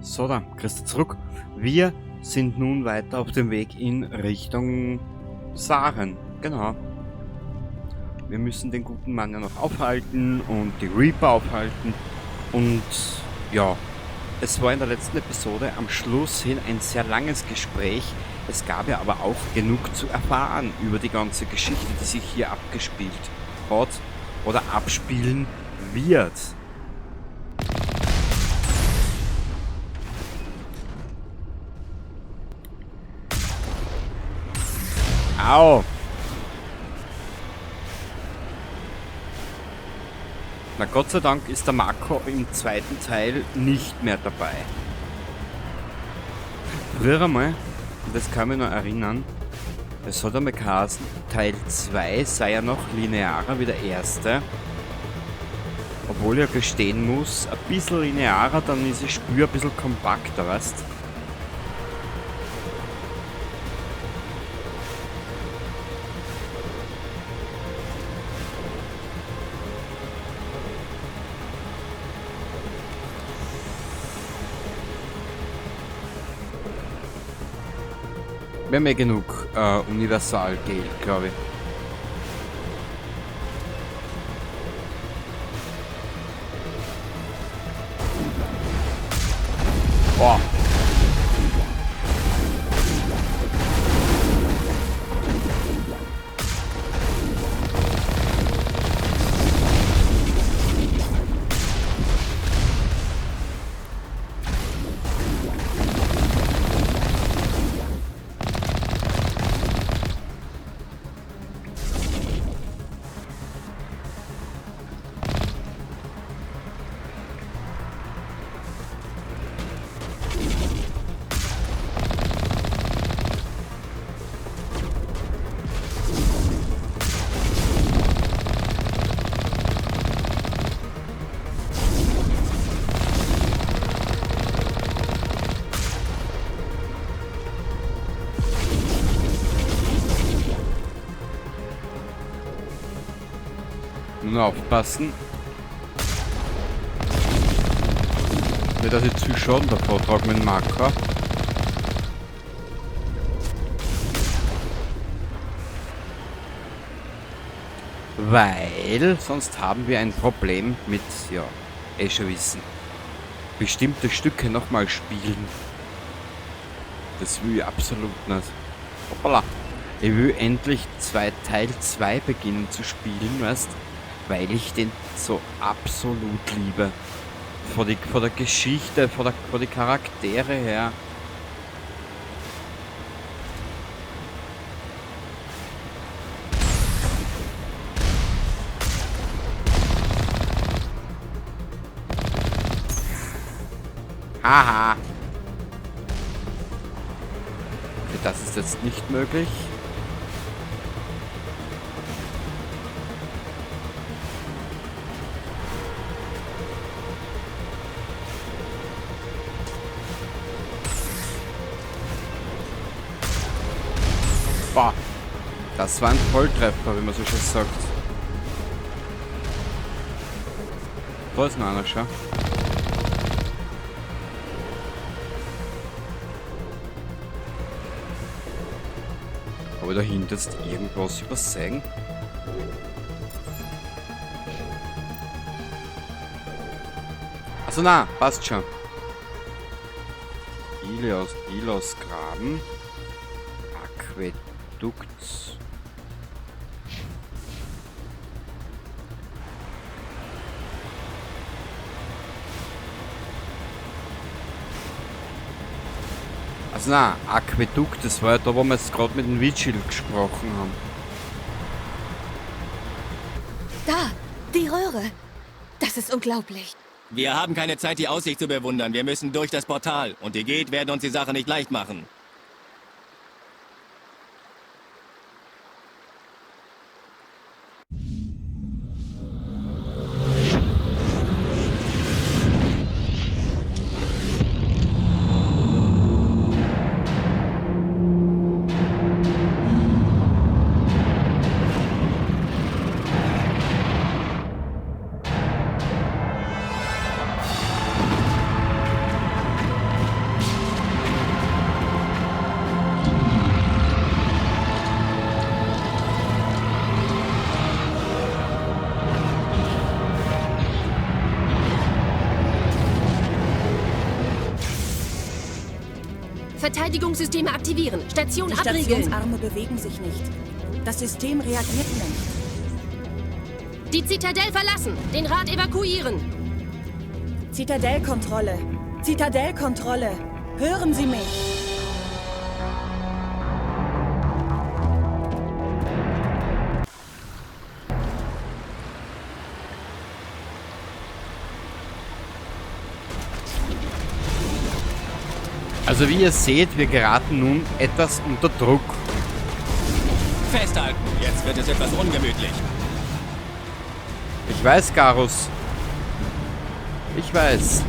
So, dann, Christa zurück. Wir sind nun weiter auf dem Weg in Richtung Saren. Genau. Wir müssen den guten Mann ja noch aufhalten und die Reaper aufhalten. Und ja, es war in der letzten Episode am Schluss hin ein sehr langes Gespräch. Es gab ja aber auch genug zu erfahren über die ganze Geschichte, die sich hier abgespielt hat oder abspielen wird. Au! Na Gott sei Dank ist der Marco im zweiten Teil nicht mehr dabei. Früher einmal, das kann mich noch erinnern, es hat einmal geheißen, Teil 2 sei ja noch linearer wie der erste. Obwohl ich ja gestehen muss, ein bisschen linearer, dann ist das Spiel ein bisschen kompakter, weißt du? Wir haben ja genug Universal-Gel, glaube ich. Boah. Nur aufpassen. Nicht, dass ich zu Schaden davor trage mit dem Marker. Weil sonst haben wir ein Problem mit, ja, schon wissen, bestimmte Stücke nochmal spielen. Das will ich absolut nicht. Hoppala. Ich will endlich Teil 2 beginnen zu spielen, weißt, weil ich den so absolut liebe. Von der Geschichte, von die Charaktere her. Haha. Okay, das ist jetzt nicht möglich. Boah, das war ein Volltreffer, wie man so schön sagt. Da ist noch einer schon. Aber dahinter ist irgendwas übersehen. Also na, passt schon. Ilos Graben. Aquädukt. Also na, Aquädukt, das war ja da, wo wir jetzt gerade mit dem Vigil gesprochen haben. Da, die Röhre. Das ist unglaublich. Wir haben keine Zeit, die Aussicht zu bewundern. Wir müssen durch das Portal. Und die Geht werden uns die Sache nicht leicht machen. Verteidigungssysteme aktivieren. Station Die abriegeln. Stationsarme bewegen sich nicht. Das System reagiert nicht. Die Zitadelle verlassen. Den Rat evakuieren. Zitadellkontrolle. Zitadellkontrolle. Hören Sie mich. Also wie ihr seht, wir geraten nun etwas unter Druck. Festhalten, jetzt wird es etwas ungemütlich. Ich weiß, Garus. Ich weiß.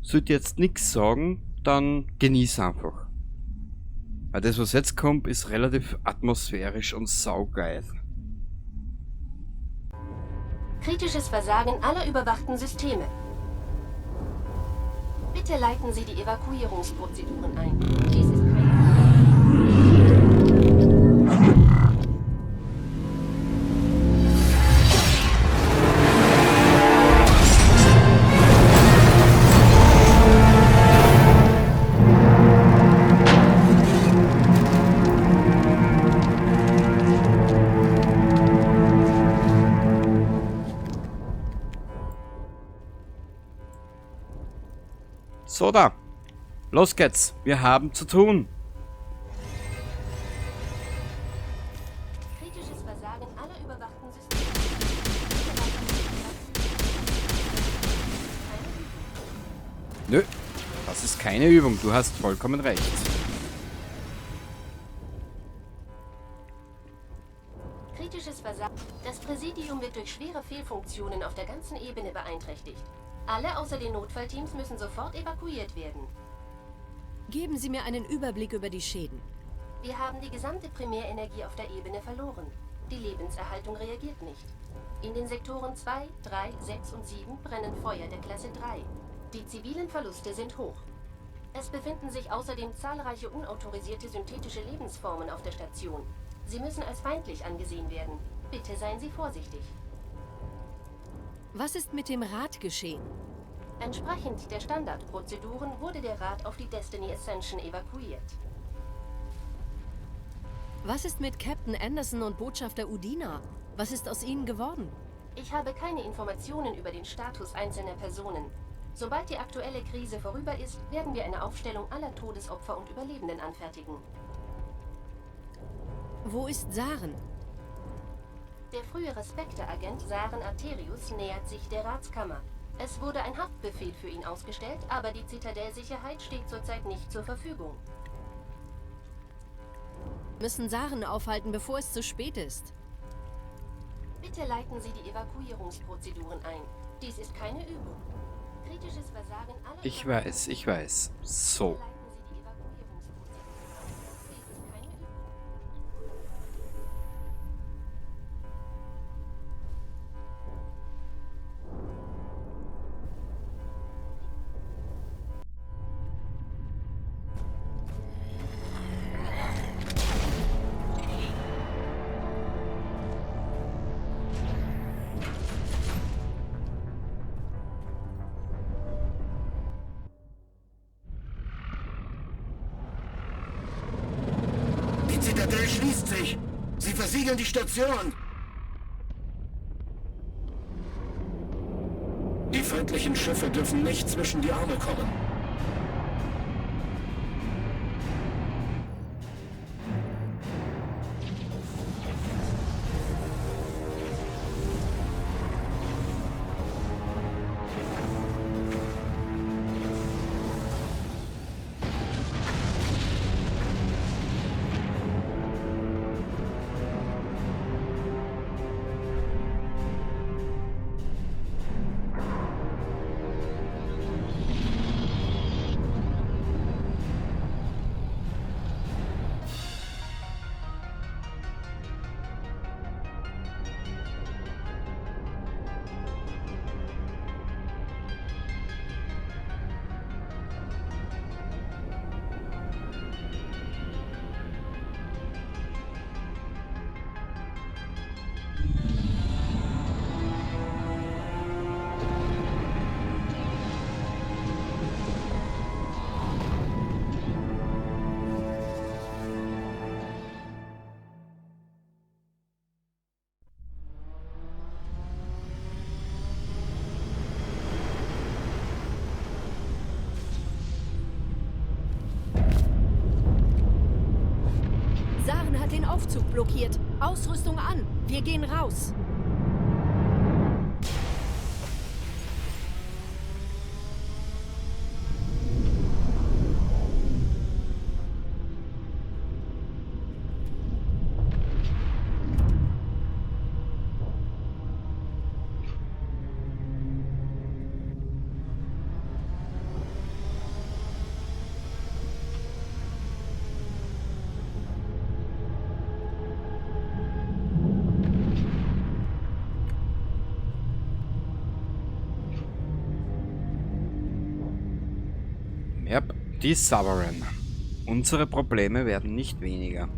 Sollte jetzt nichts sagen, dann genieß einfach. Weil das, was jetzt kommt, ist relativ atmosphärisch und saugeil. Kritisches Versagen aller überwachten Systeme. Bitte leiten Sie die Evakuierungsprozeduren ein. Dies ist keine... So da. Los geht's. Wir haben zu tun. Kritisches Versagen aller überwachten Systeme. Nö. Das ist keine Übung. Du hast vollkommen recht. Kritisches Versagen. Das Präsidium wird durch schwere Fehlfunktionen auf der ganzen Ebene beeinträchtigt. Alle außer den Notfallteams müssen sofort evakuiert werden. Geben Sie mir einen Überblick über die Schäden. Wir haben die gesamte Primärenergie auf der Ebene verloren. Die Lebenserhaltung reagiert nicht. In den Sektoren 2, 3, 6 und 7 brennen Feuer der Klasse 3. Die zivilen Verluste sind hoch. Es befinden sich außerdem zahlreiche unautorisierte synthetische Lebensformen auf der Station. Sie müssen als feindlich angesehen werden. Bitte seien Sie vorsichtig. Was ist mit dem Rat geschehen? Entsprechend der Standardprozeduren wurde der Rat auf die Destiny Ascension evakuiert. Was ist mit Captain Anderson und Botschafter Udina? Was ist aus ihnen geworden? Ich habe keine Informationen über den Status einzelner Personen. Sobald die aktuelle Krise vorüber ist, werden wir eine Aufstellung aller Todesopfer und Überlebenden anfertigen. Wo ist Saren? Der frühere Spectre-Agent Saren Arterius nähert sich der Ratskammer. Es wurde ein Haftbefehl für ihn ausgestellt, aber die Zitadellsicherheit steht zurzeit nicht zur Verfügung. Müssen Saren aufhalten, bevor es zu spät ist. Bitte leiten Sie die Evakuierungsprozeduren ein. Dies ist keine Übung. Kritisches Versagen aller... Ich weiß, ich weiß. So. Leiten Sie die Evakuierungsprozeduren ein. Dies ist keine Übung. Die Zitadelle schließt sich. Sie versiegeln die Station. Die feindlichen Schiffe dürfen nicht zwischen die Arme kommen. Aufzug blockiert. Ausrüstung an. Wir gehen raus. Yep, die Sovereign. Unsere Probleme werden nicht weniger.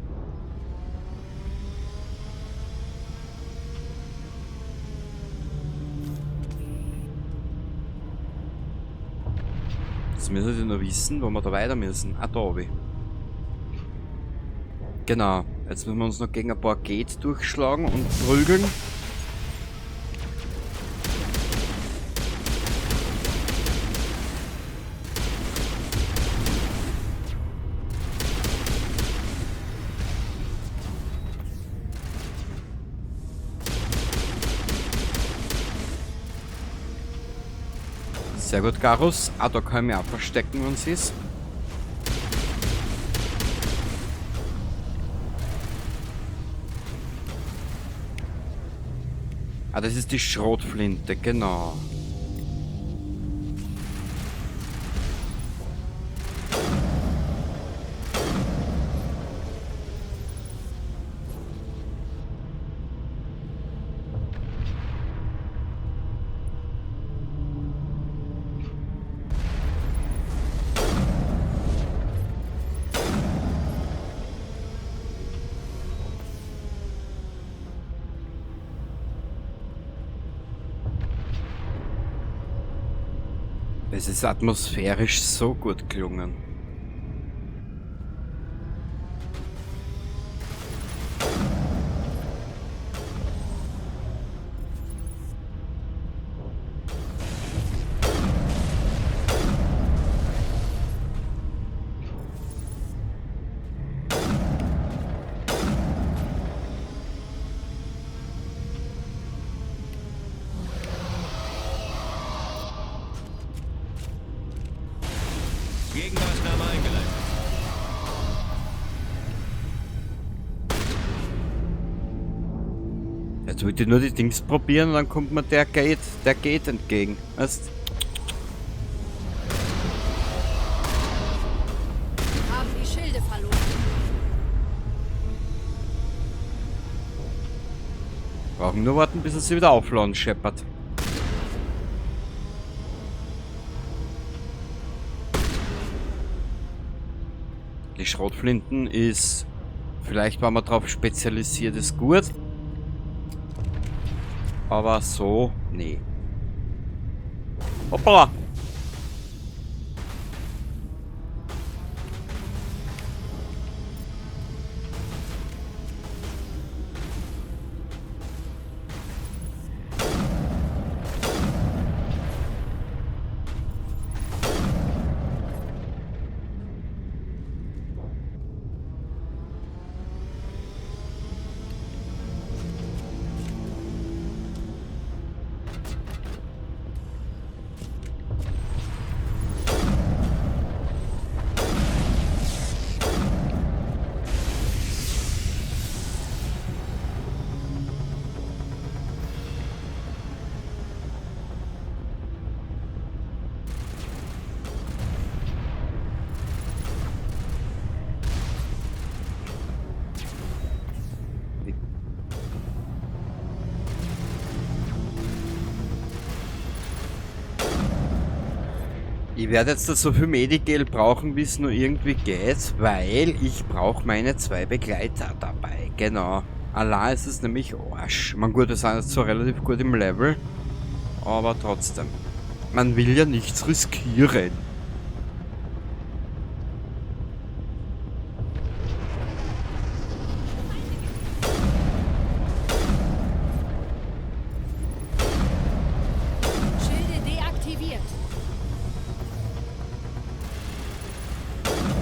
Jetzt müssen wir nur wissen, wo wir da weiter müssen. Ah, da oben. Genau. Jetzt müssen wir uns noch gegen ein paar Gates durchschlagen und prügeln. Sehr gut, Garus. Ah, da kann ich mich auch verstecken, wenn es ist. Ah, das ist die Schrotflinte, genau. Es ist atmosphärisch so gut gelungen. Gegenmaßnahme eingeleitet. Jetzt wollte ich nur die Dings probieren und dann kommt mir der Gate entgegen. Weißt? Haben die Schilde verloren. Brauchen nur warten, bis er sie wieder aufladen, Shepard. Die Schrotflinten ist... Vielleicht war man drauf spezialisiert, ist gut. Aber so... Nee. Hoppala! Ich werde jetzt so viel Medigel brauchen, wie es nur irgendwie geht, weil ich brauche meine 2 Begleiter dabei. Genau. Allein ist es nämlich Arsch. Man gut, wir sind jetzt zwar relativ gut im Level, aber trotzdem. Man will ja nichts riskieren. Schilde deaktiviert.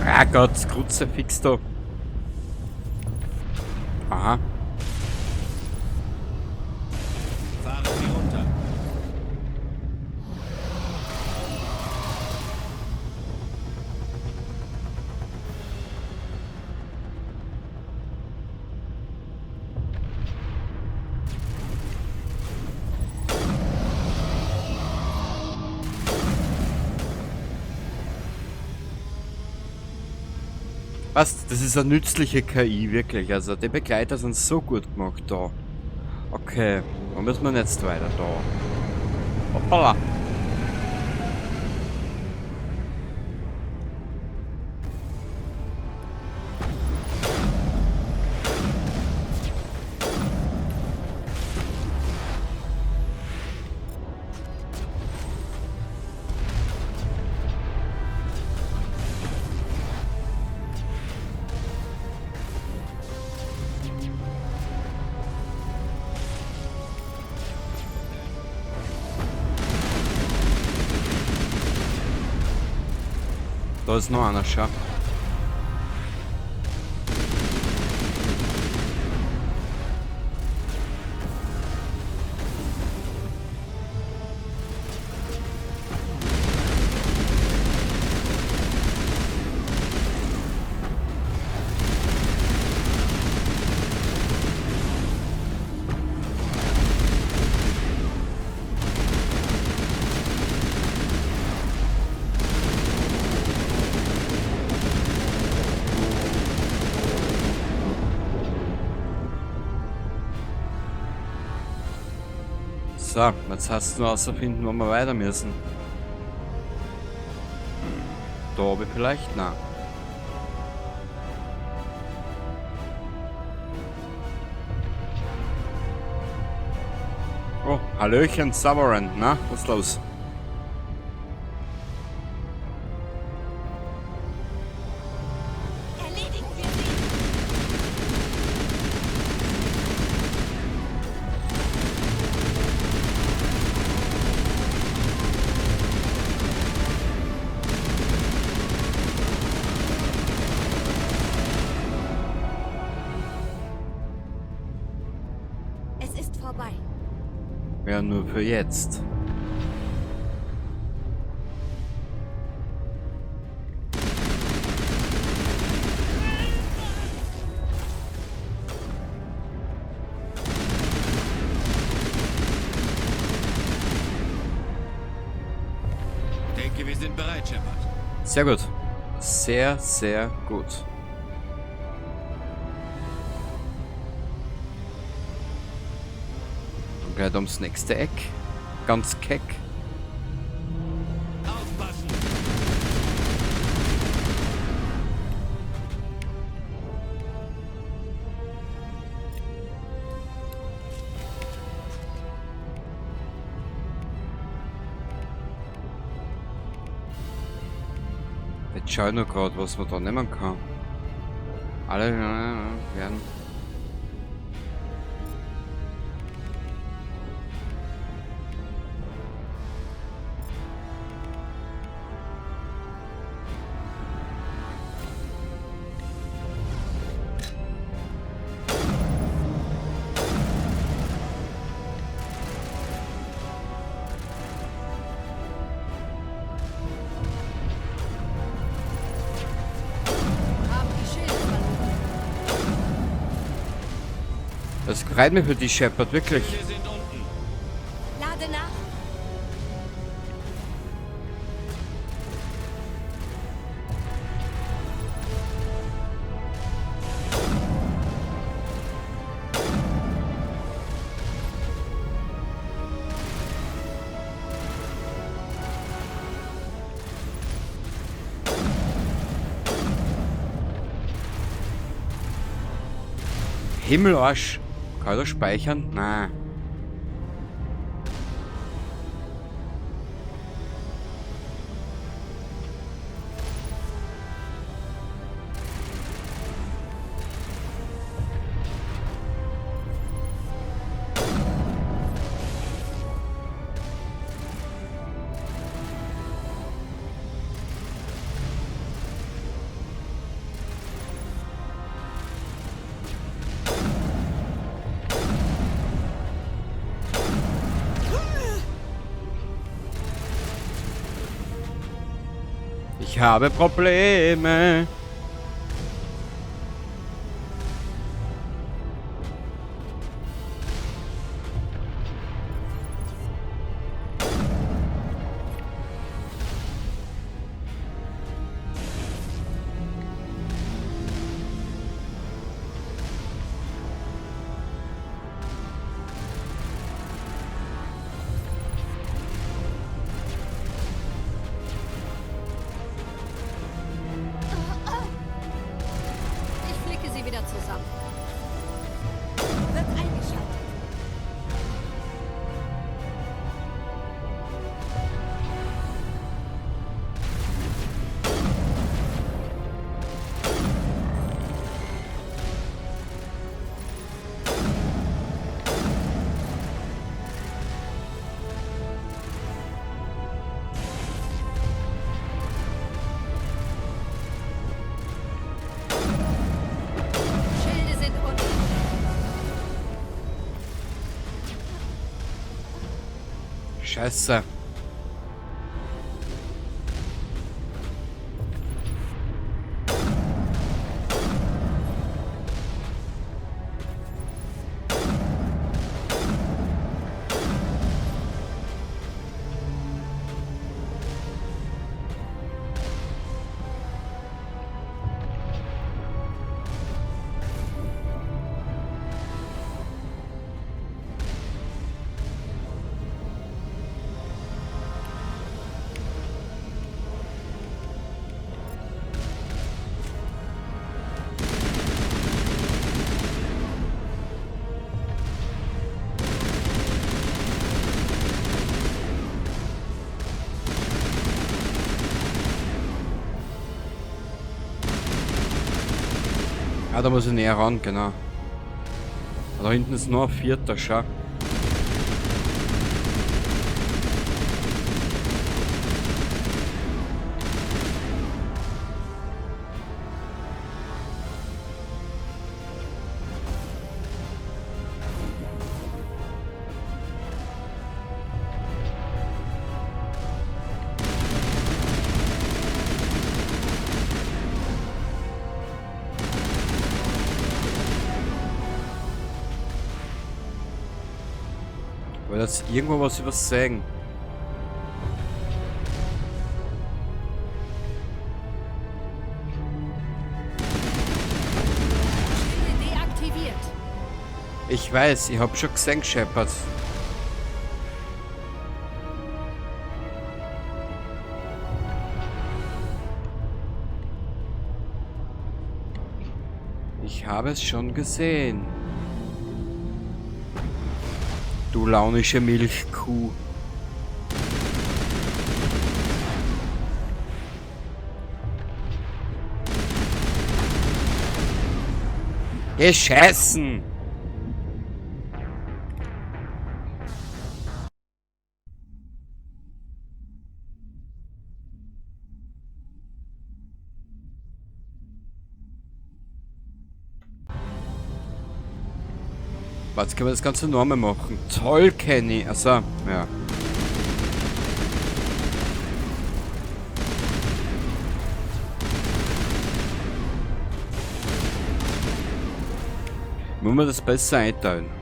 Ah Gott, Kruzifix da. Aha. Fahren Sie runter. Was? Das ist eine nützliche KI, wirklich. Also die Begleiter sind so gut gemacht da. Okay, wo müssen wir jetzt weiter da? Hoppala. Da ist noch einer, schau. So, jetzt hast du nur herausfinden, wo wir weiter müssen. Da oben vielleicht? Nein. Oh, Hallöchen, Sovereign, na? Was ist los? Erledigen wir sie! Es ist vorbei. Ja, nur für jetzt. Ich denke, wir sind bereit, Shepard. Sehr gut. Sehr, sehr gut. Und gleich ums nächste Eck. Ganz keck. Aufpassen! Jetzt schau ich noch gerade, was man da nehmen kann. Alle werden. Haben die Schilde verloren. Das freut mich für die Shepard, wirklich. Wir sind unten. Lade nach! Himmelarsch. Kann ich das speichern? Nein. Ich habe Probleme. Ich flicke sie wieder zusammen. Wird eingeschaltet. Schilde sind unten. Scheiße. Ah, da muss ich näher ran, genau. Da hinten ist noch ein vierter, schau. Weil das irgendwo was übersehen. Schilde deaktiviert. Ich weiß, ich hab schon gesehen, Shepard. Ich habe es schon gesehen. Du launische Milchkuh. Geschissen! Was können wir das Ganze nochmal machen? Toll, Kenny. Also, ja. Muss man das besser einteilen?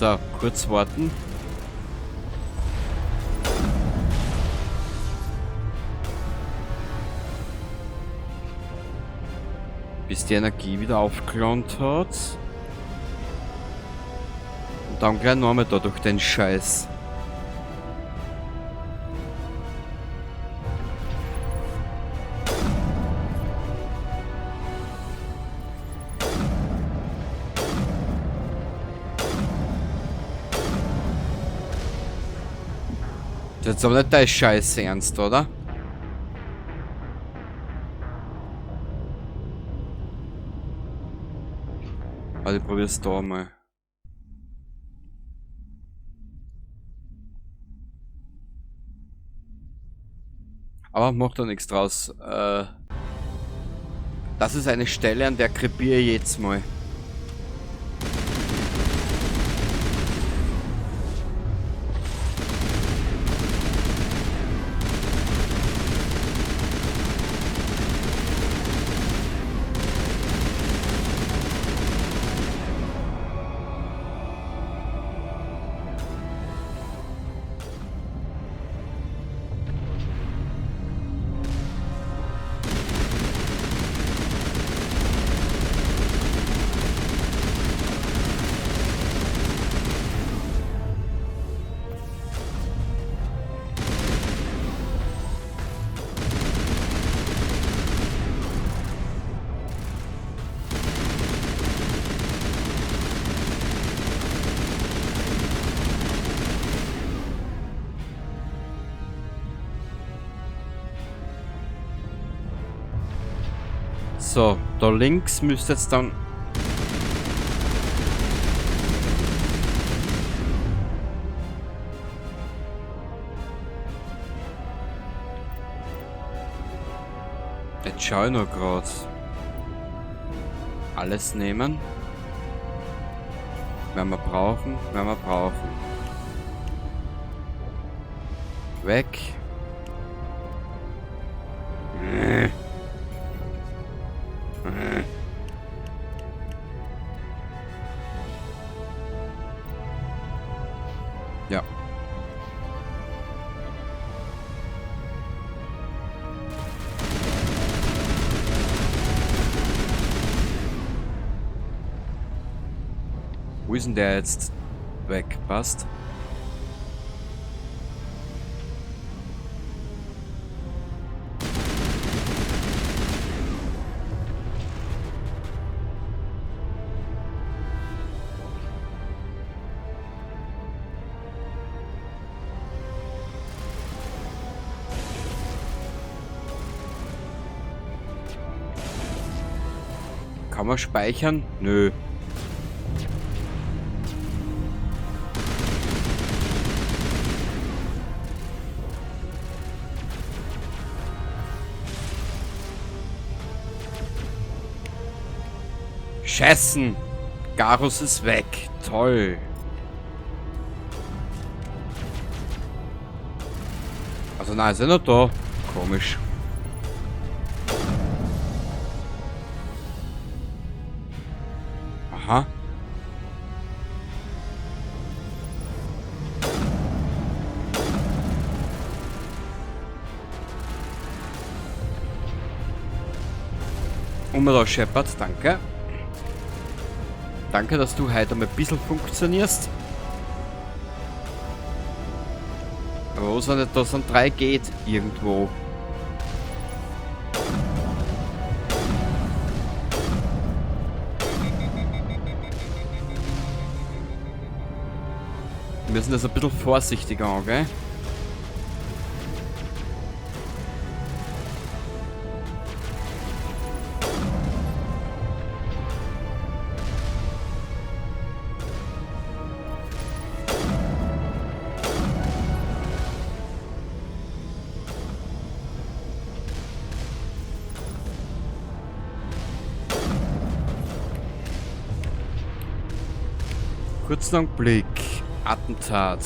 So, kurz warten. Bis die Energie wieder aufgelangt hat. Und dann gleich nochmal da durch den Scheiß. Jetzt aber nicht dein Scheiß ernst, oder? Also ich probier's da mal. Aber macht da nichts draus. Das ist eine Stelle, an der krepiere ich jetzt mal. So, da links müsste jetzt dann... Jetzt schau ich noch grad. Alles nehmen. Werden wir brauchen, werden wir brauchen. Weg. Ja. Wo ist denn der jetzt weg? Passt. Kann man speichern? Nö. Scheißen! Garus ist weg. Toll. Also nein, ist er noch da. Komisch. Aha. Umra Shepard, danke. Danke, dass du heute mal ein bisschen funktionierst. Aber wo sind da sind 3 geht irgendwo. Wir müssen das ein bisschen vorsichtiger angehen. Kurzen Augenblick. Attentat.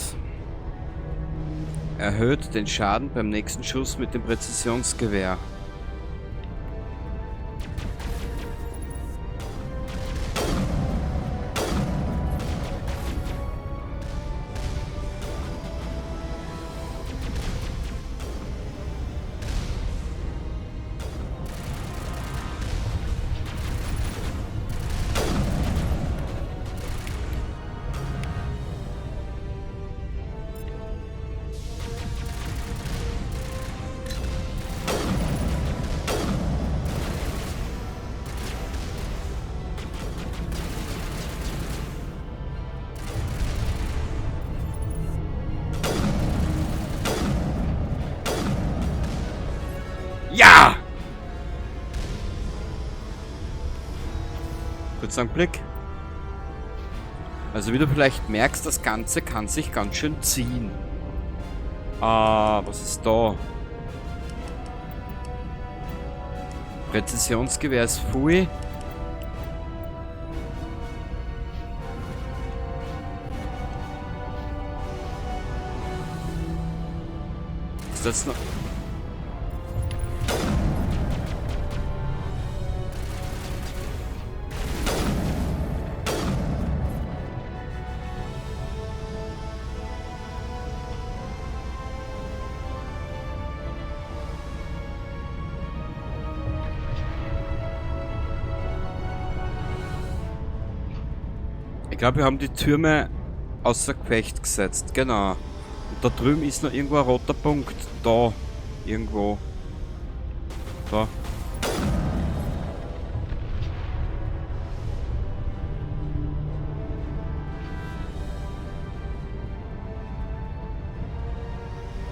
Erhöht den Schaden beim nächsten Schuss mit dem Präzisionsgewehr. kurzen Augenblick. Also wie du vielleicht merkst, das Ganze kann sich ganz schön ziehen. Was ist da? Präzisionsgewehr ist Pfui. Ist das noch... Ich glaube, wir haben die Türme außer Gefecht gesetzt. Genau. Und da drüben ist noch irgendwo ein roter Punkt. Da. Irgendwo. Da.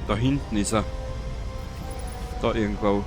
Da hinten ist er. Da irgendwo.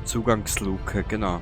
Zugangsluke, genau.